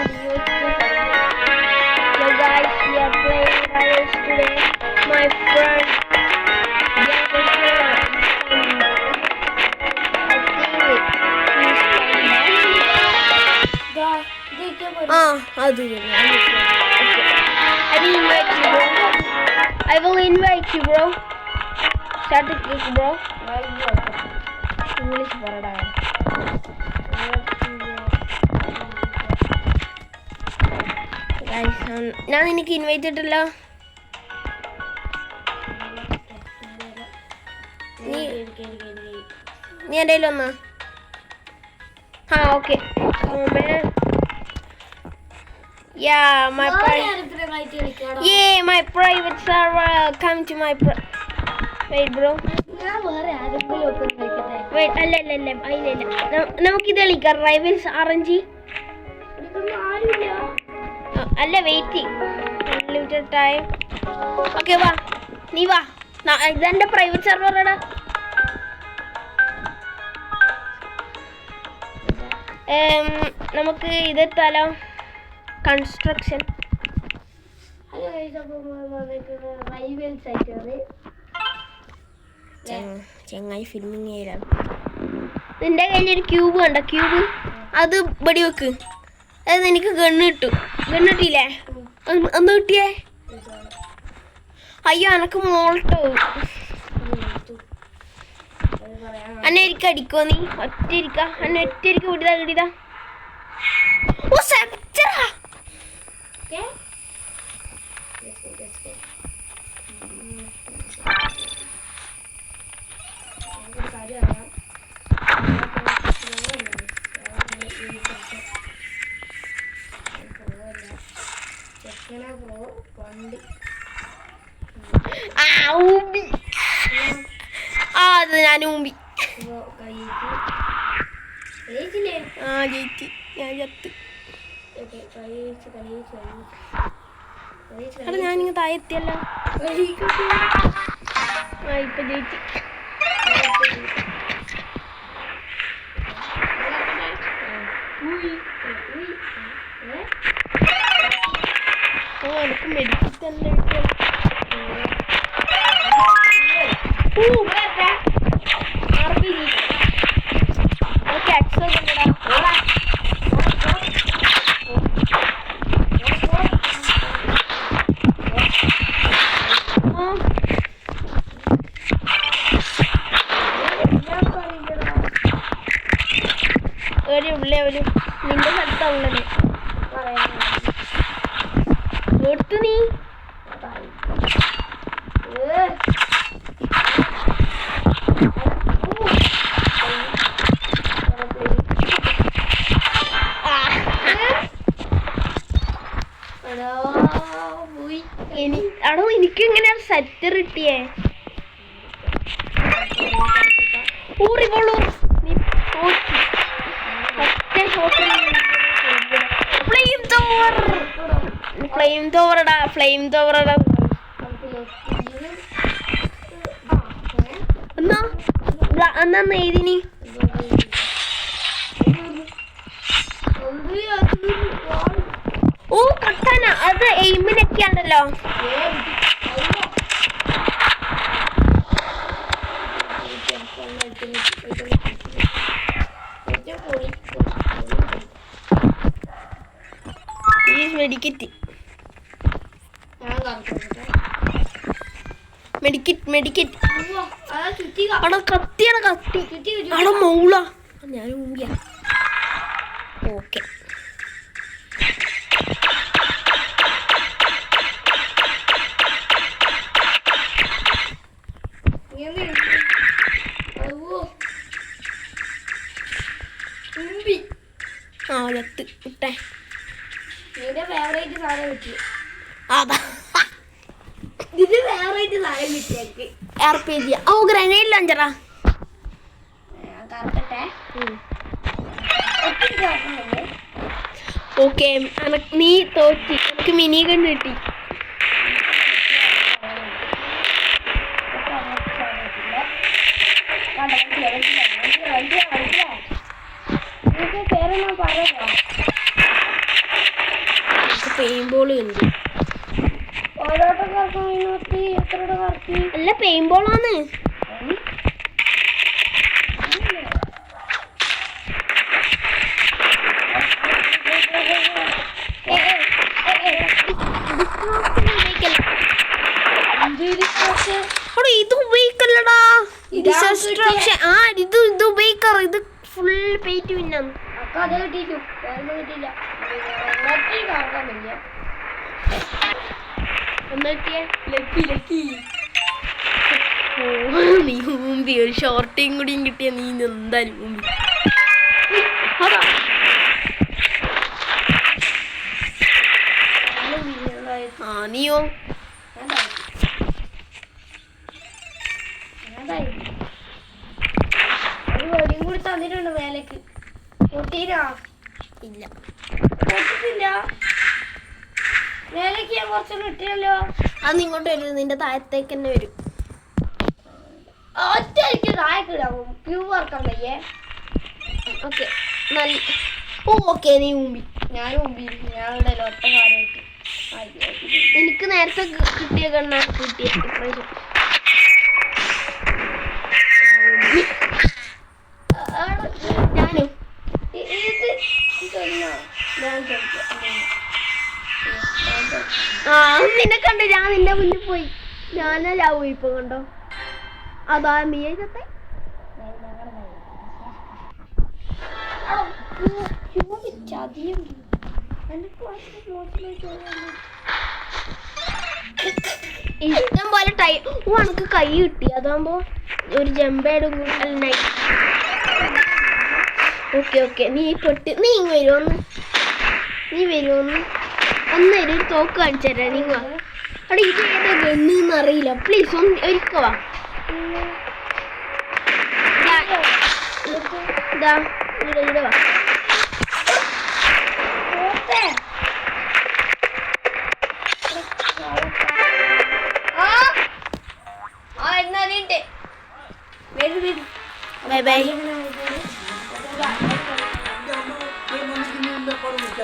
So guys, we are playing Rivals today. My friend I will invite you, bro. Start the click, bro. English parada. Guys, ഞാൻ നിനക്ക് invite ചെയ്തിട്ടില്ല. നീ എൻ്റെ കയ്യിൽ വന്നാ? ആ okay. Yeah, my private server. Come to my wait, bro. Wait, അല്ല നമുക്കിത് കളിക്കാം. റൈവൽസ് RNG അല്ല, വെയിറ്റിംഗ് അൺലിമിറ്റഡ് ടൈം. ഓക്കെ, വാ, നീ വാ. ഇതെന്റെ പ്രൈവറ്റ് സെർവറാണ്. നമുക്ക് ഇതെത്താലോ. കൺസ്ട്രക്ഷൻ. ചെങ്ങായി ഫിലിമിങ് ചെയ്യലാണ്. നിന്റെ കയ്യിലൊരു ക്യൂബ് കണ്ട? ക്യൂബ് അത് ബടി വെക്ക്. അത് എനിക്ക് ഗണ്ണ് കിട്ടിയില്ലേ? ഒന്ന് കിട്ടിയേ? അയ്യോ, എനക്ക് മോൾട്ടോ. അന്നെ എനിക്ക് അടിക്കോ? നീ ഒറ്റ ഇരിക്കാ? അന്നെ ഒറ്റ ഇരിക്ക കിട്ടിയതാ. ഓ സെപ്റ്ററാ. അത് ഞാൻ ഊമ്പി. ജയിച്ച് ഞാൻ ചത്ത്. അല്ല, ഞാനിങ്ങ് താഴെ എത്തിയല്ലോ. ഇപ്പൊ ജയിച്ച്. ഓ, എനിക്ക് മെഡിക്കൽ ഉള്ളേ ഒരു നിന്റെ സ്ഥലത്താവുള്ളേ കൊടുത്തു നീ. അടോ, എനിക്ക് എങ്ങനെയാ സെറ്റർ കിട്ടിയേ? ഊറിക്കോളൂ. നീ ഫ്ലെയിം തോവറടാ. എന്നാ എഴുതിനി? ഓ, കട്ടാന. അത് എയിമിനൊക്കെയാണല്ലോ. മെഡിക്കറ്റ് അവിടെ കത്തിയാണ്. കത്തി അവിടെ മൗള. ഞാൻ ഊമ്പിയ. ഓക്കെ, ചത്ത് ഇട്ടേ. നിന്റെ ഫേവറേറ്റ് സാധനം കിട്ടി. അതാ ഇത് ഫേവറേറ്റ് സാധനം കിട്ടിയേക്ക്. RPG. ഓ, ഗ്രനേഡ് ലോഞ്ചറാ. ഓക്കെ, നീ തോറ്റി. എനിക്ക് മിനി ഗൺ കിട്ടി. പേരൊന്നും പറയാ. പെയിൻബോൾ ഉണ്ട്. അല്ല പെയിൻബോളാണ്. ഇത് ഉപയോഗിക്കല്ലടാ. ഇത് ഉപയോഗിക്കാറ്. ഇത് ഫുൾ പേറ്റ് പിന്നാണ്. നീ മുമ്പി ഒരു ഷോർട്ടേയും കൂടിയും കിട്ടിയ നീ എന്തായാലും മുമ്പി. നീയോ ഒരു വടിയും കൂടി തന്നിട്ടുണ്ട് മേലേക്ക്. പൊട്ടീരാ? ഇല്ല, പൊട്ടിട്ടില്ല. മേലേക്ക് ഞാൻ കുറച്ചൊന്നും ഇട്ടില്ലല്ലോ. അത് ഇങ്ങോട്ട് വരും, നിന്റെ താഴത്തേക്ക് തന്നെ വരും. ഒറ്റ എനിക്ക് താഴേക്ക് ഇടാവും. ക്യൂബ് വറക്കാൻ വയ്യേ. Okay okay. നീ മുമ്പി, ഞാനും മുമ്പിൽ. ഞാനിവിടെ ഒറ്റ കാലമായിട്ട് എനിക്ക് നേരത്തെ കിട്ടിയ കണ്ണ കിട്ടിയ ഇപ്രാവശ്യം. ഞാനും നിന്നെ കണ്ടു. ഞാൻ നിന്റെ മുന്നിൽ പോയി. ഞാനാ പോയി. ഇപ്പൊ കണ്ടോ? അതാ മീയത്തെ ഇഷ്ടം പോലെ ടൈം. ഉനക്ക് കൈ കിട്ടി. അതാകുമ്പോ ഒരു ജമ്പേടും. Okay okay. നീ പൊട്ടി. നീ വരുമോന്ന്? നീ വരുമോന്ന്? ഒന്നൊരു തോക്ക് കാണിച്ചു തരാം. നീ അവിടെ ഇത് ഏതാ ഗണ്ണെന്ന് അറിയില്ല. പ്ലീസ് ഒന്ന് ഒരിക്കവാ. ഇതാ ഇവിടെ വാ. Bye bye.